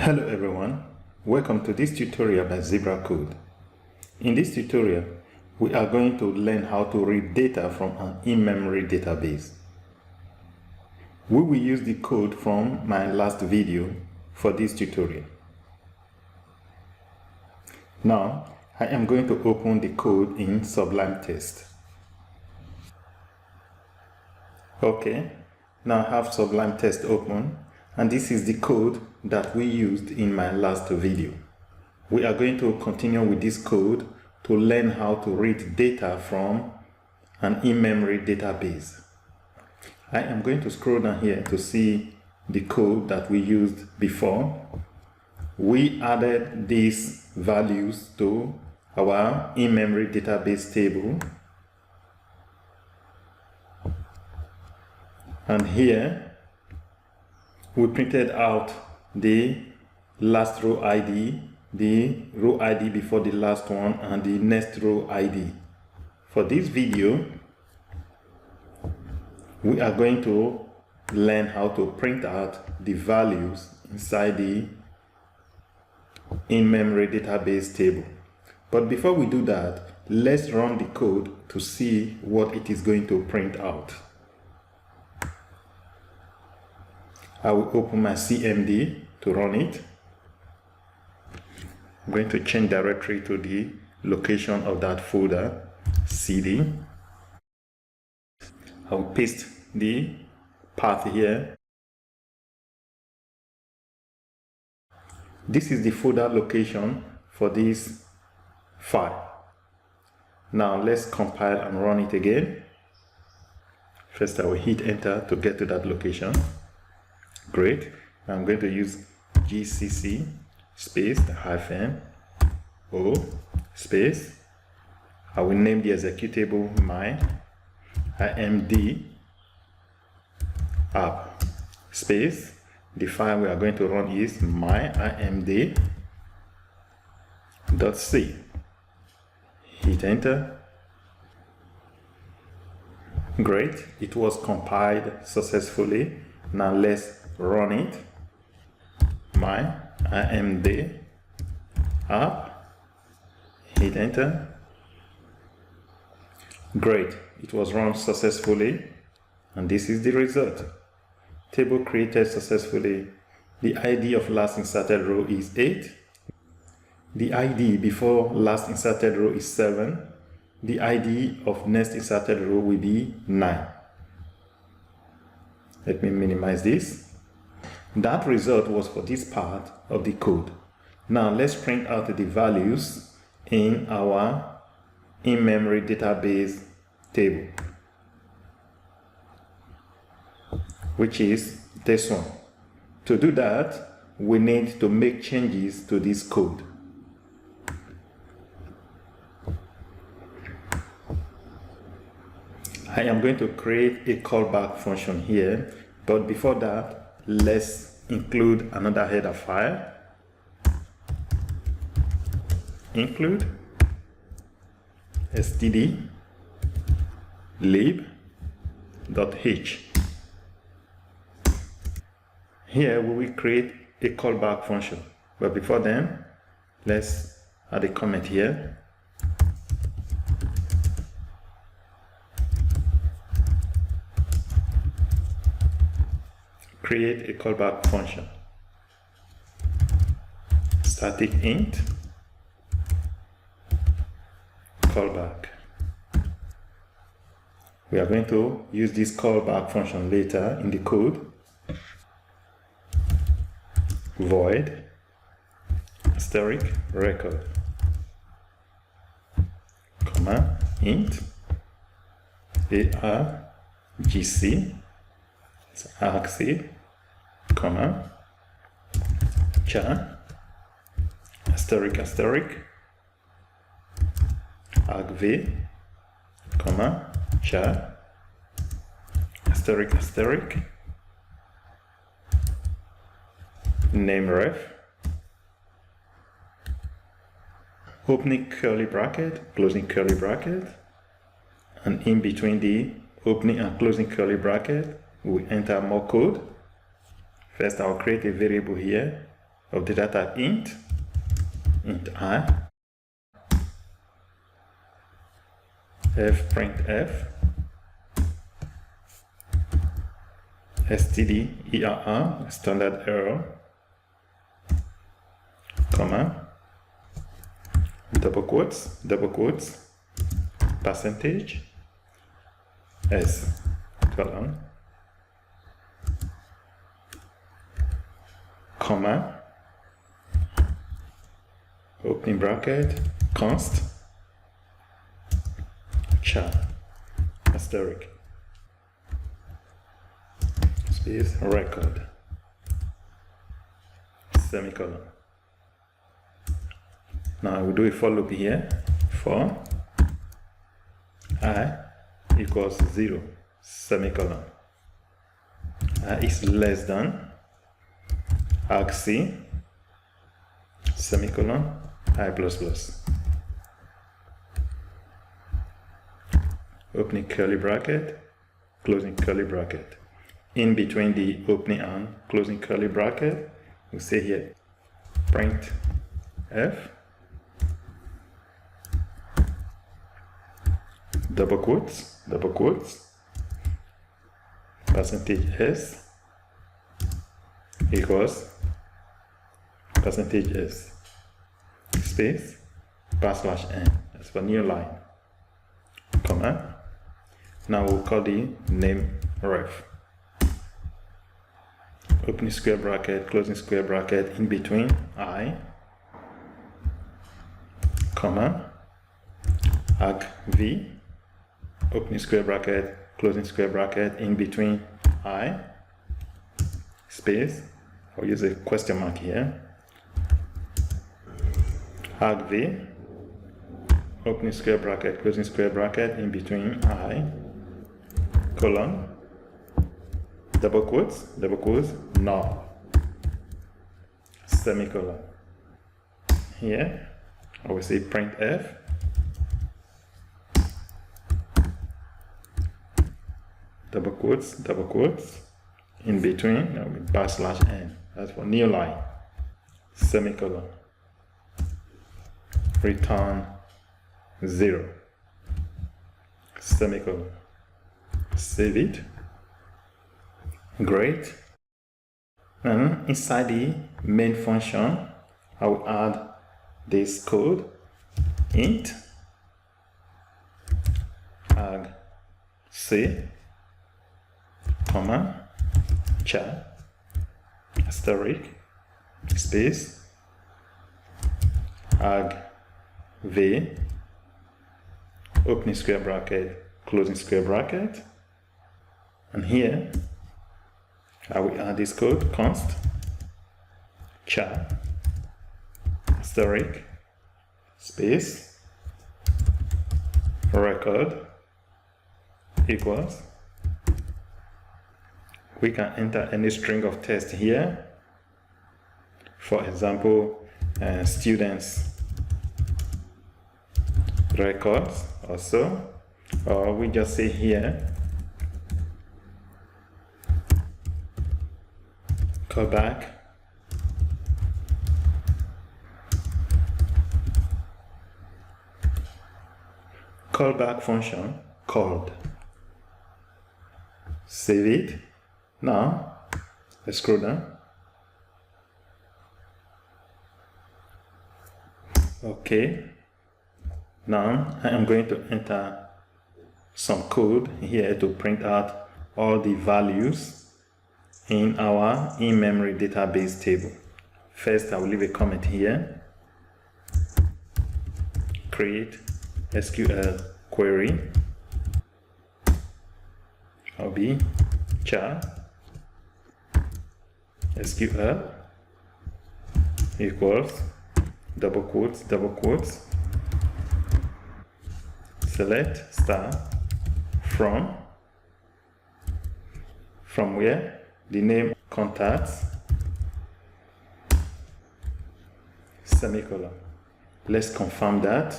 Hello everyone, welcome to this tutorial by Zebra Code. In this tutorial, we are going to learn how to read data from an in-memory database. We will use the code from my last video for this tutorial. Now, I am going to open the code in Sublime Text. Okay, now I have Sublime Text open, and this is the code that we used in my last video. We are going to continue with this code to learn how to read data from an in-memory database. I am going to scroll down here to see the code that we used before. We added these values to our in-memory database table. And here, we printed out the last row ID, the row ID before the last one, and the next row ID. For this video, we are going to learn how to print out the values inside the in-memory database table. But before we do that, let's run the code to see what it is going to print out. I will open my CMD to run it. I'm going to change directory to the location of that folder, CD. I will paste the path here. This is the folder location for this file. Now let's compile and run it again. First I will hit enter to get to that location. Great. I'm going to use GCC space -o space. I will name the executable my imd app space. The file we are going to run is my imd.c. Hit enter. Great. It was compiled successfully. Now let's run it. My imd app. Hit enter. Great, it was run successfully, and this is the result. Table created successfully. The ID of last inserted row is 8. The ID before last inserted row is 7. The ID of next inserted row will be 9. Let me minimize this. That result was for this part of the code. Now let's print out the values in our in-memory database table, which is this one. To do that, we need to make changes to this code. I am going to create a callback function here, but before that, let's include another header file. Include std.lib.h. Here we will create a callback function, but before then, let's add a comment here. Create a callback function. Static int callback. We are going to use this callback function later in the code. Void asterisk record, comma int argc argc, comma char asterisk asterisk argv, comma char asterisk asterisk name ref, opening curly bracket, closing curly bracket, and in between the opening and closing curly bracket we enter more code. First, I'll create a variable here, of data type int I, printf, stderr, standard error, comma, double quotes, percentage s, colon, comma, opening bracket, const, char, asterisk, space, record, semicolon. Now we do a for loop here for I equals 0, semicolon. I is less than arg c, semicolon, I plus plus. Opening curly bracket, closing curly bracket. In between the opening and closing curly bracket, we say here print f, double quotes, percentage s equals percentage s, space, /n, that's for new line, comma. Now we'll call the name ref. Opening square bracket, closing square bracket, in between I, comma, arg v, opening square bracket, closing square bracket, in between I, space, I'll use a question mark here, arg v, opening square bracket, closing square bracket, in between I, colon, double quotes, null, semicolon. Here, I will say printf, double quotes, in between, that will be /n, that's for new line, semicolon, return 0, semicolon. Save it. Great. And inside the main function, I will add this code, int arg c, comma, char, asterisk, space, arg v, opening square bracket, closing square bracket, and here I will add this code, const, char, asterisk, space, record equals, we can enter any string of text here, for example, students records also, or we just say here callback function called. Save it. Now let's scroll down. Okay, now I am going to enter some code here to print out all the values in our in-memory database table. First, I will leave a comment here. Create SQL query. I'll be char SQL equals double quotes, select star from where the name contacts, semicolon. Let's confirm that.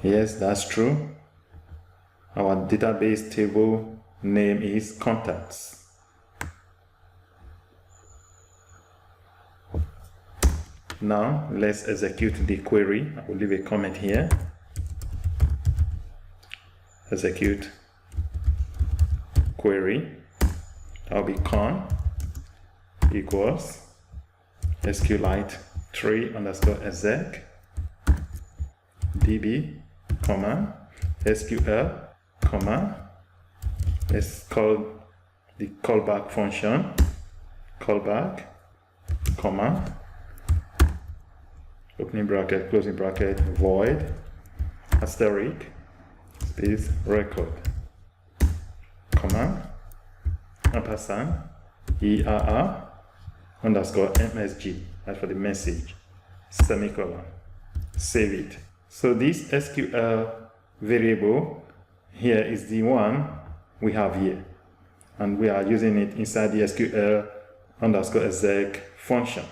Yes, that's true. Our database table name is contacts. Now let's execute the query. I will leave a comment here. Execute query. That will be con equals SQLITE 3 underscore exec db comma SQL comma, let's call the callback function, callback comma, opening bracket, closing bracket, void asterisk space record comma ampersand ERR underscore MSG, that's for the message, semicolon, save it. So this SQL variable here is the one we have here, and we are using it inside the SQL underscore exec function.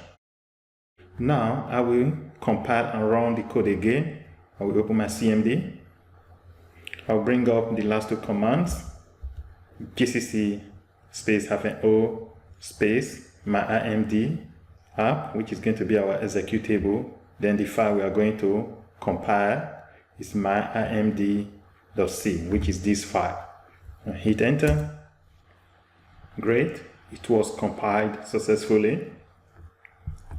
Now I will compile and run the code again. I will open my CMD. I'll bring up the last two commands, gcc space -o space my IMD app, which is going to be our executable. Then the file we are going to compile is my imd.c, which is this file. Hit enter. Great, it was compiled successfully.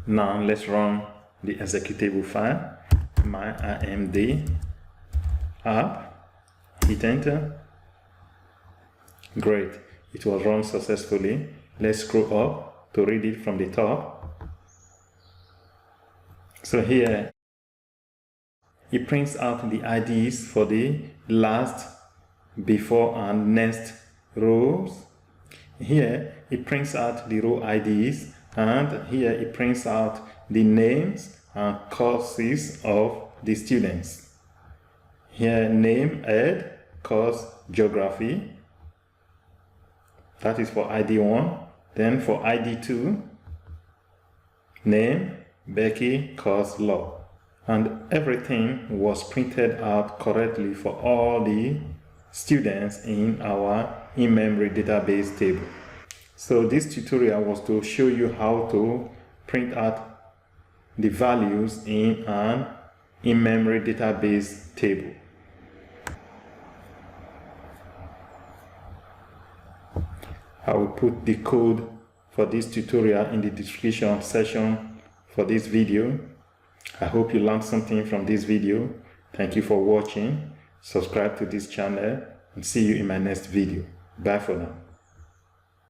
Now let's run the executable file, my imd app. Hit enter. Great, it was run successfully. Let's scroll up to read it from the top. So here it prints out the IDs for the last, before, and next rows. Here it prints out the row IDs, and here it prints out the names and courses of the students. Here name Ed, course Geography, that is for ID 1. Then for ID 2, name Becky, course Law. And everything was printed out correctly for all the students in our in-memory database table. So this tutorial was to show you how to print out the values in an in-memory database table. I will put the code for this tutorial in the description section for this video. I hope you learned something from this video. Thank you for watching. Subscribe to this channel and see you in my next video. Bye for now.